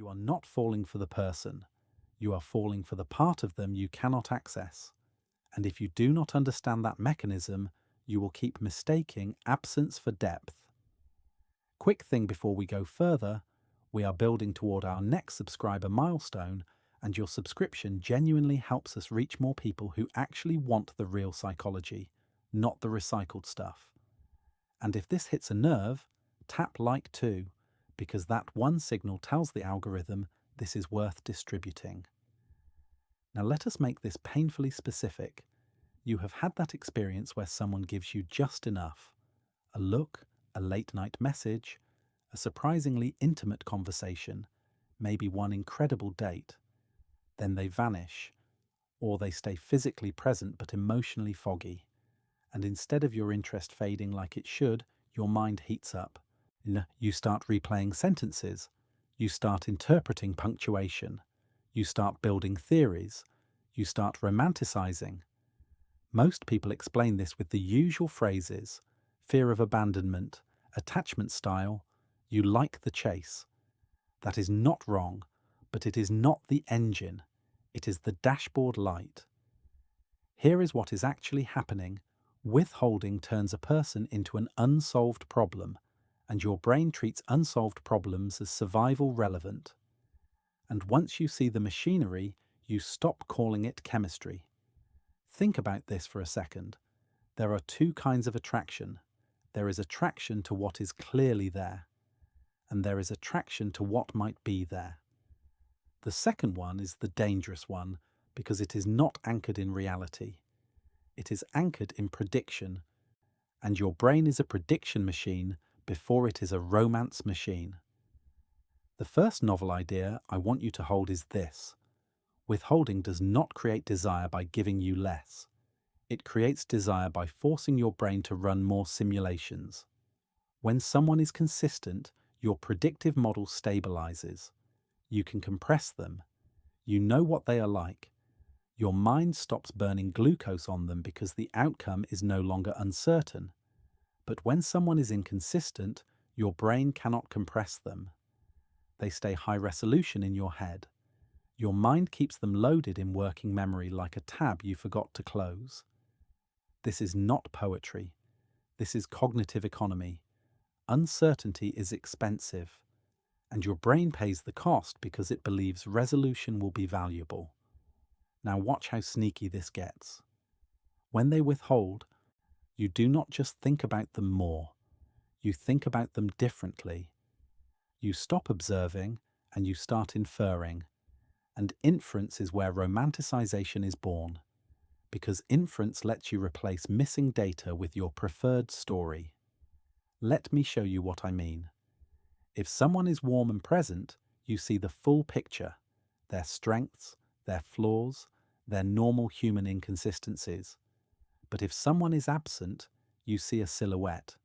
You are not falling for the person. You are falling for the part of them you cannot access. And if you do not understand that mechanism, you will keep mistaking absence for depth. Quick thing before we go further, we are building toward our next subscriber milestone, and your subscription genuinely helps us reach more people who actually want the real psychology, not the recycled stuff. And if this hits a nerve, tap like too, because that one signal tells the algorithm this is worth distributing. Now let us make this painfully specific. You have had that experience where someone gives you just enough. A look, a late-night message, a surprisingly intimate conversation, maybe one incredible date. Then they vanish, or they stay physically present but emotionally foggy. And instead of your interest fading like it should, your mind heats up. You start replaying sentences. You start interpreting punctuation. You start building theories. You start romanticizing. Most people explain this with the usual phrases: fear of abandonment, attachment style, you like the chase. That is not wrong, but it is not the engine. It is the dashboard light. Here is what is actually happening. Withholding turns a person into an unsolved problem, and your brain treats unsolved problems as survival relevant. And once you see the machinery, you stop calling it chemistry. Think about this for a second. There are two kinds of attraction. There is attraction to what is clearly there, and there is attraction to what might be there. The second one is the dangerous one because it is not anchored in reality. It is anchored in prediction, and your brain is a prediction machine before it is a romance machine. The first novel idea I want you to hold is this: withholding does not create desire by giving you less. It creates desire by forcing your brain to run more simulations. When someone is consistent, your predictive model stabilizes. You can compress them. You know what they are like. Your mind stops burning glucose on them because the outcome is no longer uncertain. But when someone is inconsistent, your brain cannot compress them. They stay high resolution in your head. Your mind keeps them loaded in working memory like a tab you forgot to close. This is not poetry. This is cognitive economy. Uncertainty is expensive, and your brain pays the cost because it believes resolution will be valuable. Now watch how sneaky this gets. When they withhold, you do not just think about them more. You think about them differently. You stop observing and you start inferring. And inference is where romanticization is born, because inference lets you replace missing data with your preferred story. Let me show you what I mean. If someone is warm and present, you see the full picture: their strengths, their flaws, their normal human inconsistencies. But if someone is absent, you see a silhouette,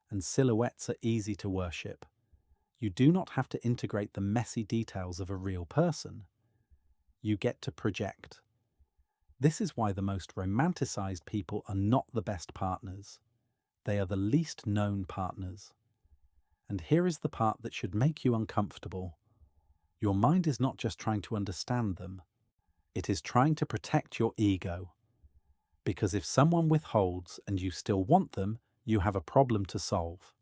and silhouettes are easy to worship. You do not have to integrate the messy details of a real person. You get to project. This is why the most romanticized people are not the best partners. They are the least known partners. And here is the part that should make you uncomfortable. Your mind is not just trying to understand them. It is trying to protect your ego. Because if someone withholds and you still want them, you have a problem to solve.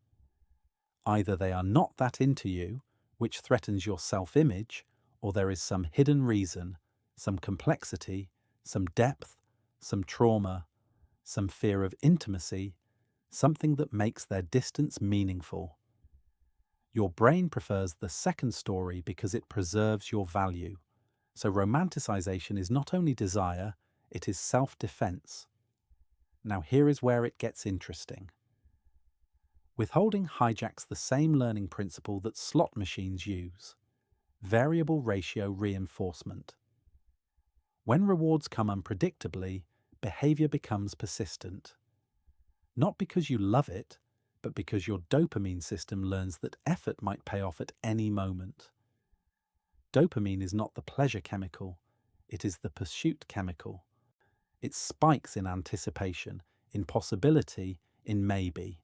Either they are not that into you, which threatens your self-image, or there is some hidden reason, some complexity, some depth, some trauma, some fear of intimacy, something that makes their distance meaningful. Your brain prefers the second story because it preserves your value. So romanticization is not only desire, it is self-defense. Now here is where it gets interesting. Withholding hijacks the same learning principle that slot machines use: variable ratio reinforcement. When rewards come unpredictably, behavior becomes persistent. Not because you love it, but because your dopamine system learns that effort might pay off at any moment. Dopamine is not the pleasure chemical, it is the pursuit chemical. It spikes in anticipation, in possibility, in maybe.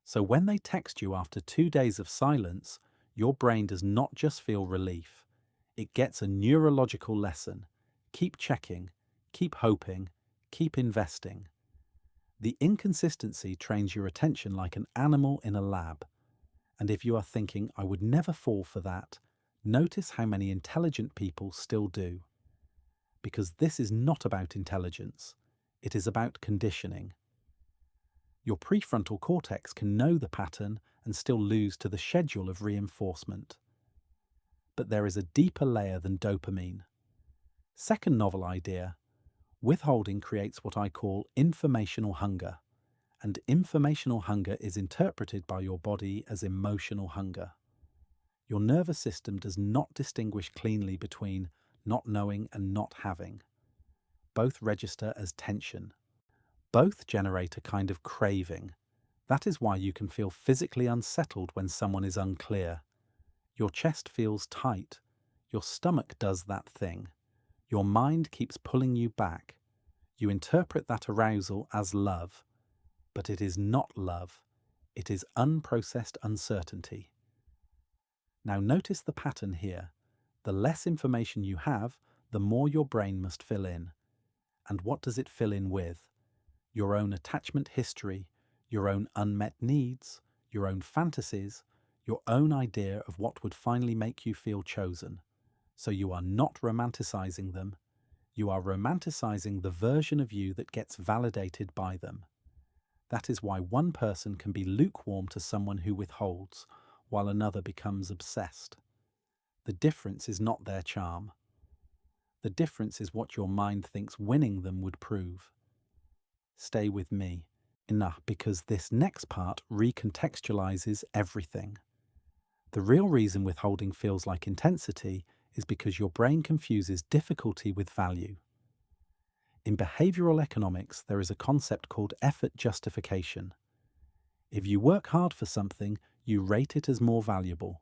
So when they text you after 2 days of silence, Your brain does not just feel relief, it gets a neurological lesson. Keep checking, keep hoping, keep investing. The inconsistency trains your attention like an animal in a lab. And if you are thinking, I would never fall for that, notice how many intelligent people still do. Because this is not about intelligence, it is about conditioning. Your prefrontal cortex can know the pattern and still lose to the schedule of reinforcement. But there is a deeper layer than dopamine. Second novel idea, withholding creates what I call informational hunger. And informational hunger is interpreted by your body as emotional hunger. Your nervous system does not distinguish cleanly between not knowing and not having. Both register as tension. Both generate a kind of craving. That is why you can feel physically unsettled when someone is unclear. Your chest feels tight. Your stomach does that thing. Your mind keeps pulling you back. You interpret that arousal as love. But it is not love. It is unprocessed uncertainty. Now notice the pattern here. The less information you have, the more your brain must fill in. And what does it fill in with? Your own attachment history, your own unmet needs, your own fantasies, your own idea of what would finally make you feel chosen. So you are not romanticizing them. You are romanticizing the version of you that gets validated by them. That is why one person can be lukewarm to someone who withholds, while another becomes obsessed. The difference is not their charm. The difference is what your mind thinks winning them would prove. Stay with me. Enough, because this next part recontextualizes everything. The real reason withholding feels like intensity is because your brain confuses difficulty with value. In behavioral economics, there is a concept called effort justification. If you work hard for something, you rate it as more valuable,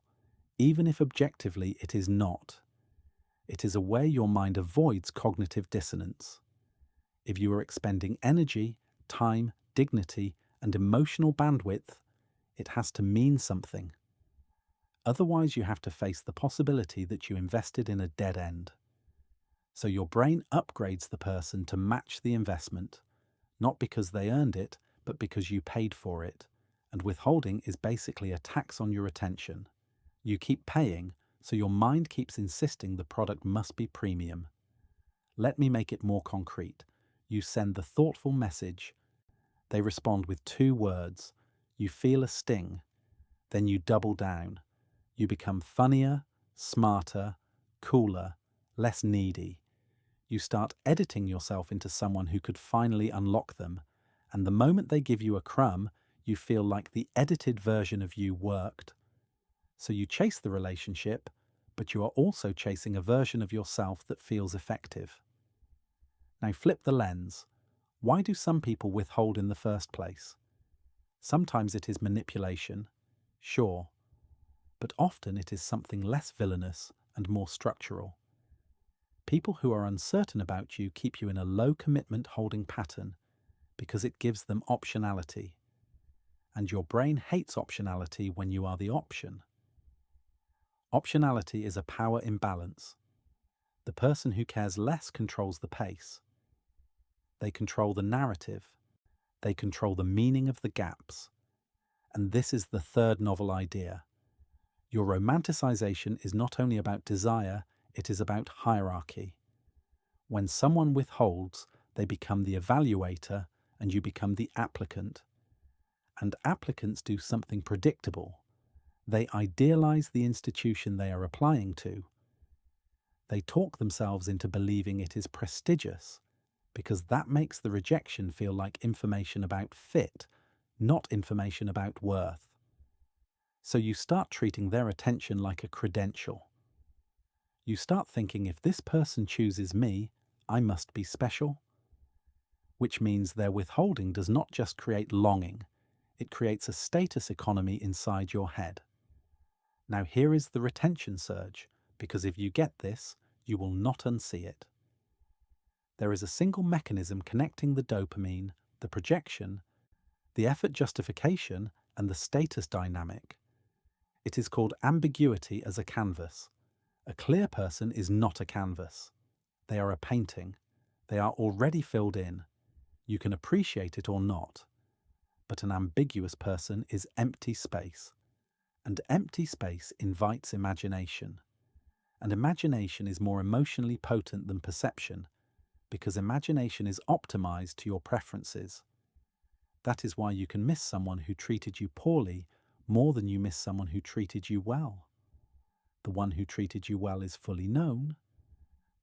even if objectively it is not. It is a way your mind avoids cognitive dissonance. If you are expending energy, time, dignity, and emotional bandwidth, it has to mean something. Otherwise, you have to face the possibility that you invested in a dead end. So your brain upgrades the person to match the investment, not because they earned it, but because you paid for it. And withholding is basically a tax on your attention. You keep paying, so your mind keeps insisting the product must be premium. Let me make it more concrete. You send the thoughtful message. They respond with 2 words. You feel a sting. Then you double down. You become funnier, smarter, cooler, less needy. You start editing yourself into someone who could finally unlock them, and the moment they give you a crumb, you feel like the edited version of you worked. So you chase the relationship, but you are also chasing a version of yourself that feels effective. Now flip the lens. Why do some people withhold in the first place? Sometimes it is manipulation, sure, but often it is something less villainous and more structural. People who are uncertain about you keep you in a low-commitment holding pattern because it gives them optionality. And your brain hates optionality when you are the option. Optionality is a power imbalance. The person who cares less controls the pace. They control the narrative. They control the meaning of the gaps. And this is the third novel idea. Your romanticization is not only about desire, it is about hierarchy. When someone withholds, they become the evaluator and you become the applicant. And applicants do something predictable. They idealize the institution they are applying to. They talk themselves into believing it is prestigious, because that makes the rejection feel like information about fit, not information about worth. So you start treating their attention like a credential. You start thinking, if this person chooses me, I must be special. Which means their withholding does not just create longing, it creates a status economy inside your head. Now here is the retention surge, because if you get this, you will not unsee it. There is a single mechanism connecting the dopamine, the projection, the effort justification, and the status dynamic. It is called ambiguity as a canvas. A clear person is not a canvas. They are a painting. They are already filled in. You can appreciate it or not. But an ambiguous person is empty space. And empty space invites imagination. And imagination is more emotionally potent than perception because imagination is optimized to your preferences. That is why you can miss someone who treated you poorly more than you miss someone who treated you well. The one who treated you well is fully known.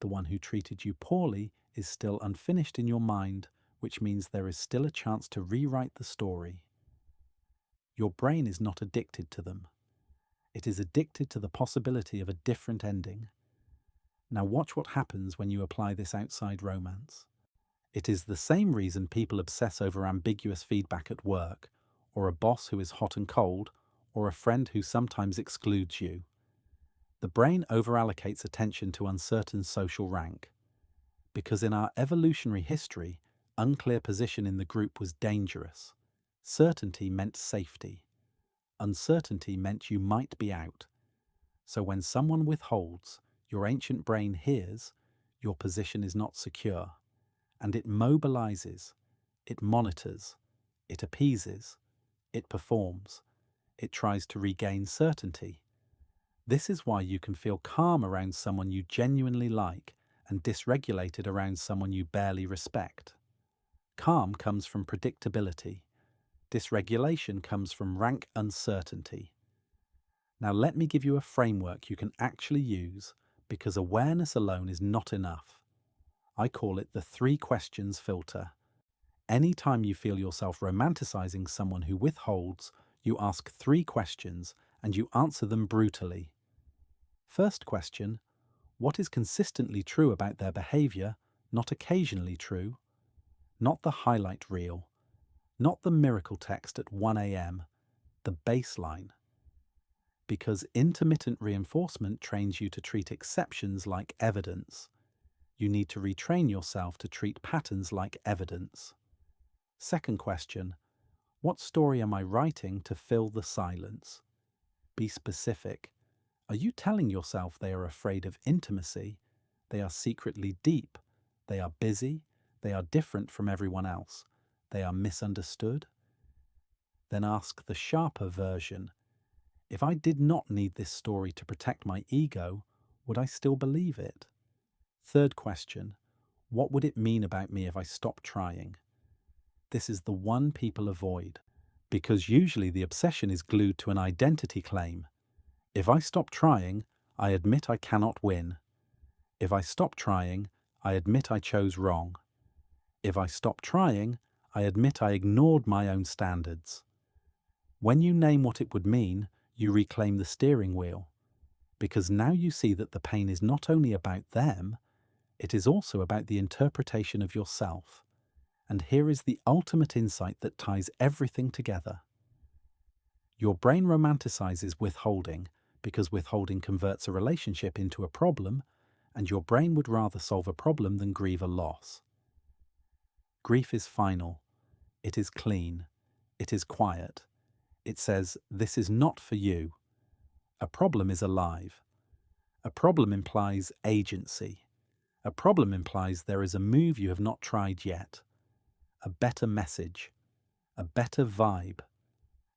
The one who treated you poorly is still unfinished in your mind, which means there is still a chance to rewrite the story. Your brain is not addicted to them. It is addicted to the possibility of a different ending. Now watch what happens when you apply this outside romance. It is the same reason people obsess over ambiguous feedback at work, or a boss who is hot and cold, or a friend who sometimes excludes you. The brain overallocates attention to uncertain social rank. Because in our evolutionary history, unclear position in the group was dangerous. Certainty meant safety. Uncertainty meant you might be out. So when someone withholds, your ancient brain hears, your position is not secure. And it mobilizes, it monitors, it appeases, it performs, it tries to regain certainty. This is why you can feel calm around someone you genuinely like and dysregulated around someone you barely respect. Calm comes from predictability. Dysregulation comes from rank uncertainty. Now let me give you a framework you can actually use because awareness alone is not enough. I call it the 3 questions filter. Anytime you feel yourself romanticizing someone who withholds, you ask 3 questions and you answer them brutally. First question, what is consistently true about their behavior, not occasionally true? Not the highlight reel, not the miracle text at 1 a.m., the baseline. Because intermittent reinforcement trains you to treat exceptions like evidence. You need to retrain yourself to treat patterns like evidence. Second question, what story am I writing to fill the silence? Be specific. Are you telling yourself they are afraid of intimacy? They are secretly deep. They are busy. They are different from everyone else. They are misunderstood. Then ask the sharper version. If I did not need this story to protect my ego, would I still believe it? Third question, what would it mean about me if I stopped trying? This is the one people avoid, because usually the obsession is glued to an identity claim. If I stop trying, I admit I cannot win. If I stop trying, I admit I chose wrong. If I stop trying, I admit I ignored my own standards. When you name what it would mean, you reclaim the steering wheel, because now you see that the pain is not only about them, it is also about the interpretation of yourself. And here is the ultimate insight that ties everything together. Your brain romanticizes withholding because withholding converts a relationship into a problem, and your brain would rather solve a problem than grieve a loss. Grief is final. It is clean. It is quiet. It says, this is not for you. A problem is alive. A problem implies agency. A problem implies there is a move you have not tried yet. A better message. A better vibe.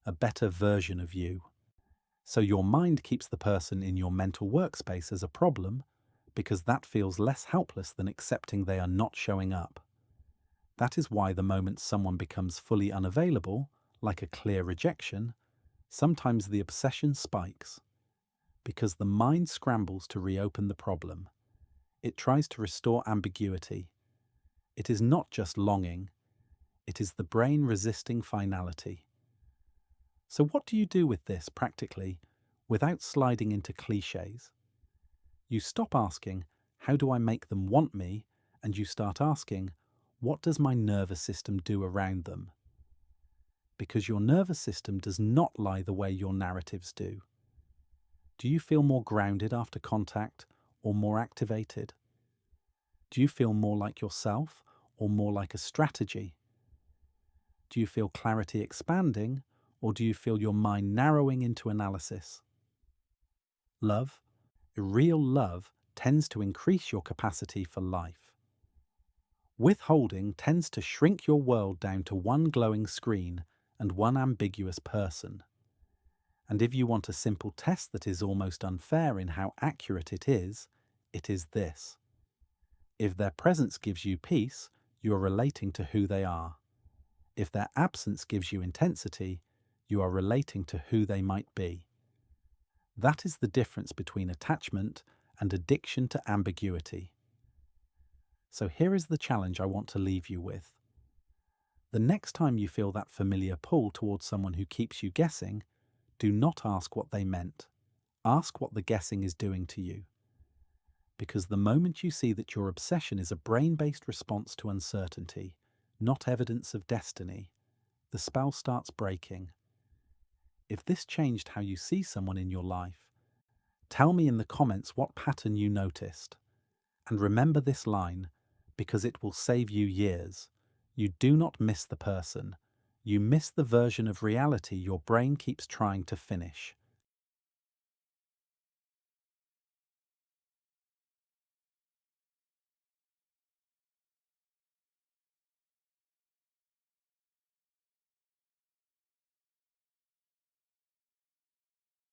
A better version of you. So your mind keeps the person in your mental workspace as a problem because that feels less helpless than accepting they are not showing up. That is why the moment someone becomes fully unavailable, like a clear rejection, sometimes the obsession spikes. Because the mind scrambles to reopen the problem. It tries to restore ambiguity. It is not just longing. It is the brain resisting finality. So what do you do with this practically, without sliding into cliches? You stop asking, how do I make them want me? And you start asking, what does my nervous system do around them? Because your nervous system does not lie the way your narratives do. Do you feel more grounded after contact or more activated? Do you feel more like yourself or more like a strategy? Do you feel clarity expanding or do you feel your mind narrowing into analysis? Love, real love, tends to increase your capacity for life. Withholding tends to shrink your world down to one glowing screen and one ambiguous person. And if you want a simple test that is almost unfair in how accurate it is this. If their presence gives you peace, you are relating to who they are. If their absence gives you intensity, you are relating to who they might be. That is the difference between attachment and addiction to ambiguity. So here is the challenge I want to leave you with. The next time you feel that familiar pull towards someone who keeps you guessing, do not ask what they meant. Ask what the guessing is doing to you. Because the moment you see that your obsession is a brain-based response to uncertainty, not evidence of destiny, the spell starts breaking. If this changed how you see someone in your life, tell me in the comments what pattern you noticed. And remember this line, because it will save you years. You do not miss the person. You miss the version of reality your brain keeps trying to finish.